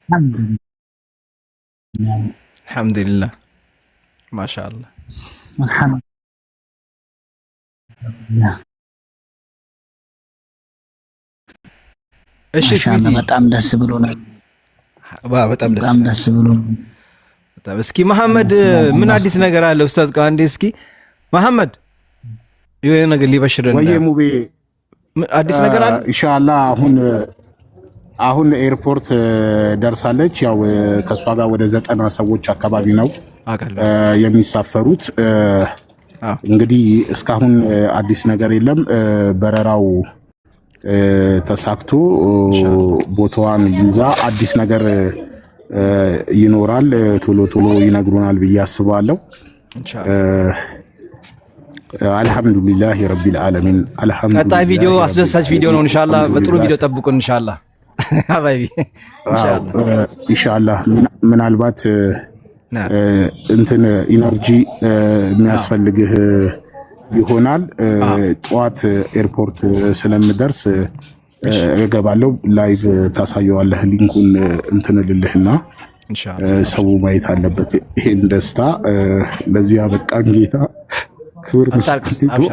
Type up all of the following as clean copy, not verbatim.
الحمد الحمد لله ما شاء الله الحمد لله እሺ ما شاء الله ስዊቲ በጣም ደስ ብሎናል። በጣም ደስ በጣም ይላል። ደስ ብሎናል። በጣም እስኪ መሐመድ ደስ ይላል። ምን አላህ አዲስ ነገር አለ ኡስታዝ? አንዴ እስኪ መሐመድ የሆነ ነገር ሊበሽረን ወየ ሙቤ አዲስ ነገር አለ ኢንሻአላህ። አሁን ኤርፖርት ደርሳለች። ያው ከሷ ጋር ወደ 90 ሰዎች አካባቢ ነው አውቃለሁ። የሚሳፈሩት። እንግዲህ እስካሁን አዲስ ነገር የለም። በረራው ተሳክቶ ቦታዋን ይዛ አዲስ ነገር ይኖራል ቶሎ ቶሎ ይነግሩናል ብዬ አስባለሁ። አልሐምዱሊላህ ረቢል ዓለሚን። አልሐምዱሊላህ። ቀጣይ ቪዲዮ አስደሳች ቪዲዮ ነው። ኢንሻአላህ በጥሩ ቪዲዮ ጠብቁን። ኢንሻአላህ ሀባይቢ ኢንሻአላህ። ምናልባት እንትን ኢነርጂ የሚያስፈልግህ ይሆናል። ጠዋት ኤርፖርት ስለምደርስ እገባለሁ። ላይቭ ታሳየዋለህ። ሊንኩን እንትን ልልህና ሰው ማየት አለበት ይሄን ደስታ። ለዚህ አበቃን ጌታ ክብር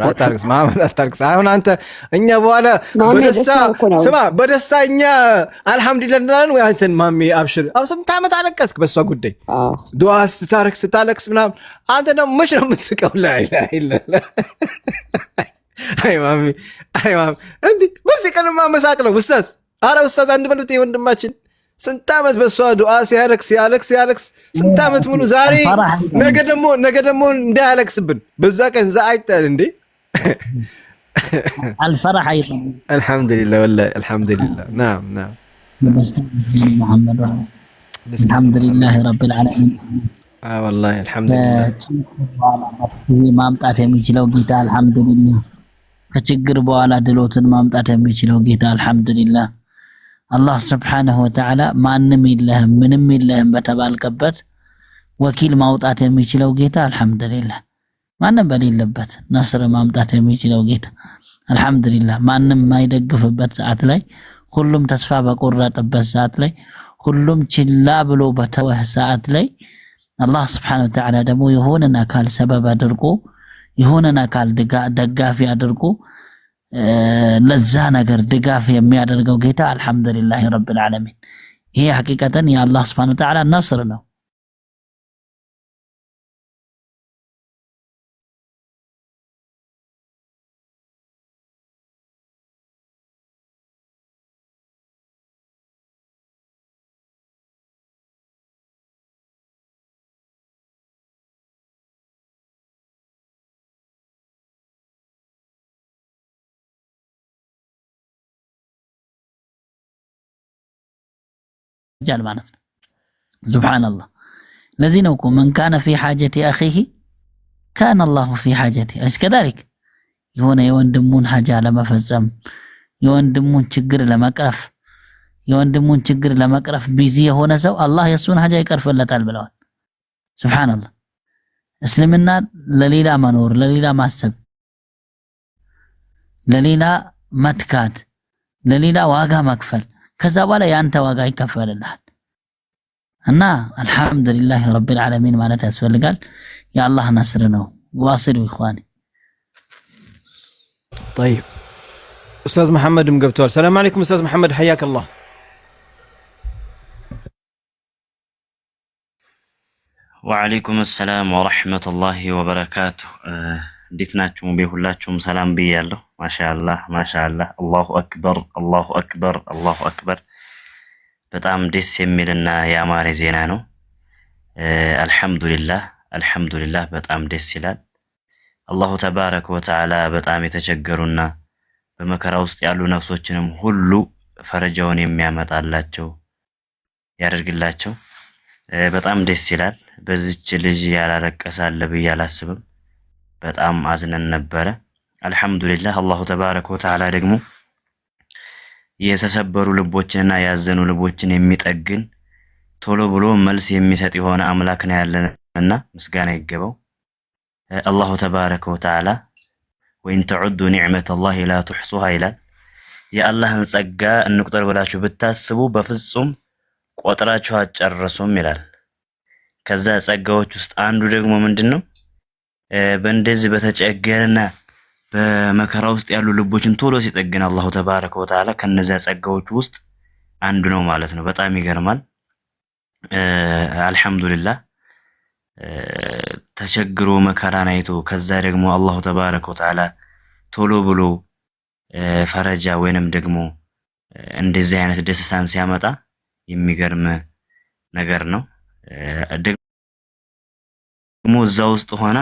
አታልቅስ ማመን አታልቅስ። አሁን አንተ እኛ በኋላ በደስታ ስማ፣ በደስታ እኛ አልሐምዱሊላህ እንላለን ወይ? አንተን ማሜ አብሽር። አሁን ስንት ዓመት አለቀስክ በሷ ጉዳይ ዱዓ ስታለቅስ ምናምን። አንተ ደግሞ መች ነው የምትስቀው? ላይ አይ ማሜ እንዲህ በዚህ ቀን ማመሳቅ ነው ኡስታዝ። አረ ኡስታዝ አንድ በሉት ወንድማችን ስንት ዓመት በሷ ዱዓ ሲያለቅስ ስንት ዓመት ሙሉ። ዛሬ ነገ ደግሞ እንዳያለቅስብን በዛ ቀን ዛ አይጣል እንዴ? الفرح ايضا الحمد لله والله الحمد لله نعم محمد الحمد لله رب العالمين والله الحمد لله ማምጣት የሚችለው ጌታ አልহামዱሊላህ። ከችግር በኋላ ድሎትን ማምጣት የሚችለው ጌታ አልহামዱሊላህ። አላህ ስብሓነሁ ወተዓላ ማንም የለህም ምንም የለህም በተባልከበት ወኪል ማውጣት የሚችለው ጌታ አልহামዱሊላህ። ማንም በሌለበት ነስር ማምጣት የሚችለው ጌታ አልহামዱሊላህ። ማንም የማይደግፍበት ሰዓት ላይ፣ ሁሉም ተስፋ በቆረጠበት ሰዓት ላይ፣ ሁሉም ችላ ብሎ በተወህ ሰዓት ላይ አላህ ስብሓነሁ ወተዓላ ደግሞ የሆነን አካል ሰበብ አድርጎ የሆነን አካል ደጋፊ አድርጎ ለዛ ነገር ድጋፍ የሚያደርገው ጌታ አልহামዱሊላህ ረብል ዓለሚን። ይሄ ሐቂቀተን የአላህ ስብሓነሁ ወተዓላ ነስር ነው። ጃል ማለት ነው። ሱብሃንአላህ። ለዚህ ነው እኮ መን ካነ ፊ ሐጀቲ አኺሂ ካነ አላሁ ፊ ሐጀቲ። እስከዛሊክ የሆነ የወንድሙን ሐጃ ለመፈጸም የወንድሙን ችግር ለመቅረፍ ቢዚ የሆነ ሰው አላህ የሱን ሐጃ ይቀርፍለታል ብለዋል። ሱብሃንአላህ። እስልምና ለሌላ መኖር፣ ለሌላ ማሰብ፣ ለሌላ መትካት፣ ለሌላ ዋጋ መክፈል፣ ከዛ በኋላ ያንተ ዋጋ ይከፈልልሃል። እና አልহামዱሊላህ ረብል ዓለሚን ማለት ያስፈልጋል። የአላህ ነስር ነው። ዋሲሉ ኢኽዋኒ። طيب ኡስታዝ መሐመድም ገብተዋል። ሰላም አለይኩም ኡስታዝ መሐመድ حياك الله። ወአለይኩም ሰላም ወራህመቱላሂ ወበረካቱ። እንዴት ናችሁ? ሁላችሁም ሰላም ብያለሁ። ማሻአላህ አላሁ አክበር አላሁ አክበር አላሁ አክበር። በጣም ደስ የሚልና ያማረ ዜና ነው። አልহামዱሊላህ በጣም ደስ ይላል። አላሁ ተባረከ ወተዓላ በጣም የተቸገሩና በመከራ ውስጥ ያሉ ነፍሶችንም ሁሉ ፈረጃውን የሚያመጣላቸው ያደርግላቸው። በጣም ደስ ይላል። በዚች ልጅ ያላለቀሰ አለ ብዬ አላስብም። በጣም አዝነን ነበረ። አልহামዱሊላህ አላሁ ተባረከ ወተዓላ ደግሞ የተሰበሩ ልቦችንና ያዘኑ ልቦችን የሚጠግን ቶሎ ብሎ መልስ የሚሰጥ የሆነ አምላክ ነው ያለንና ምስጋና ይገባው አላሁ ተባረከ ወተዓላ። ወኢን ተዑዱ ኒዕመተላሂ ላ ትሕሱሃ ይላል። የአላህን ጸጋ እንቁጠር ብላችሁ ብታስቡ በፍጹም ቆጥራችሁ አጨርሱም ይላል። ከዛ ጸጋዎች ውስጥ አንዱ ደግሞ ምንድነው? በእንደዚህ በተጨገረና በመከራ ውስጥ ያሉ ልቦችን ቶሎ ሲጠግን አላሁ ተባረከ ወተዓላ ከነዛ ጸጋዎች ውስጥ አንዱ ነው ማለት ነው። በጣም ይገርማል። አልሐምዱሊላህ ተቸግሮ መከራን አይቶ ከዛ ደግሞ አላሁ ተባረከ ወተዓላ ቶሎ ብሎ ፈረጃ ወይንም ደግሞ እንደዚህ አይነት ደስታን ሲያመጣ የሚገርም ነገር ነው። ደግሞ እዛ ውስጥ ሆና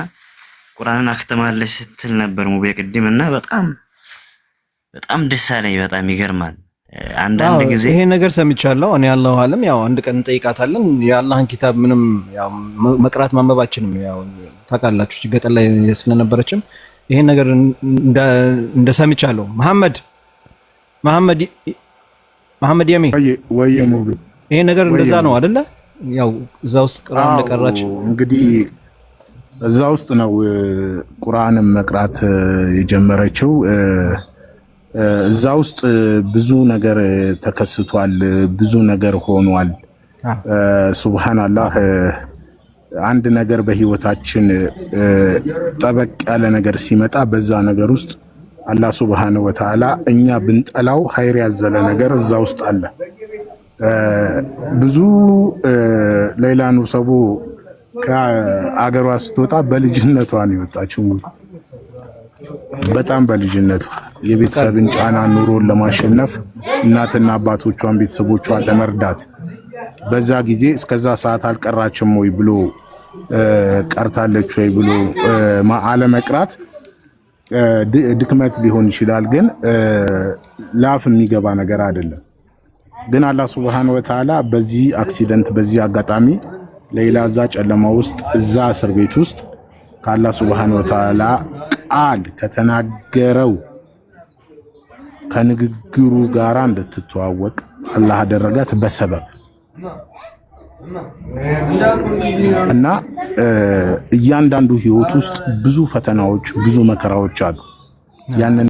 ቁርአንን አክተማለች ስትል ነበር ሙቤ ቅድምና በጣም ደስ አለኝ። በጣም ይገርማል። አንዳንድ ጊዜ ይሄ ነገር ሰምቻለሁ እኔ ያለው ዓለም ያው አንድ ቀን እንጠይቃታለን። የአላህን ኪታብ ምንም ያው መቅራት ማንበባችንም ያው ታውቃላችሁ ገጠር ላይ ስለነበረችም ይሄን ነገር እንደሰምቻለሁ። መሐመድ የሚ ወይ ሙቤ ይሄ ነገር እንደዛ ነው አይደለ? ያው እዛ ውስጥ ቁርአን እንደቀራች እንግዲህ እዛ ውስጥ ነው ቁርአንን መቅራት የጀመረችው። እዛ ውስጥ ብዙ ነገር ተከስቷል፣ ብዙ ነገር ሆኗል። ሱብሃንአላህ አንድ ነገር በህይወታችን ጠበቅ ያለ ነገር ሲመጣ በዛ ነገር ውስጥ አላህ ሱብሃነሁ ወተዓላ እኛ ብንጠላው ኸይር ያዘለ ነገር እዛ ውስጥ አለ። ብዙ ሌላ ኑር ሰቡ ከአገሯ ስትወጣ በልጅነቷ ነው የወጣችው። በጣም በልጅነቷ የቤተሰብን ጫና ኑሮን ለማሸነፍ እናትና አባቶቿን ቤተሰቦቿን ለመርዳት በዛ ጊዜ እስከዛ ሰዓት አልቀራችም ወይ ብሎ ቀርታለች ወይ ብሎ አለመቅራት ድክመት ሊሆን ይችላል፣ ግን ላፍ የሚገባ ነገር አይደለም። ግን አላህ ሱብሃነሁ ወተዓላ በዚህ አክሲደንት በዚህ አጋጣሚ ሌላ እዛ ጨለማ ውስጥ እዛ እስር ቤት ውስጥ ከአላህ ሱብሃነሁ ወተዓላ ቃል ከተናገረው ከንግግሩ ጋራ እንድትተዋወቅ አላህ አደረጋት በሰበብ እና እያንዳንዱ ህይወት ውስጥ ብዙ ፈተናዎች ብዙ መከራዎች አሉ። ያንን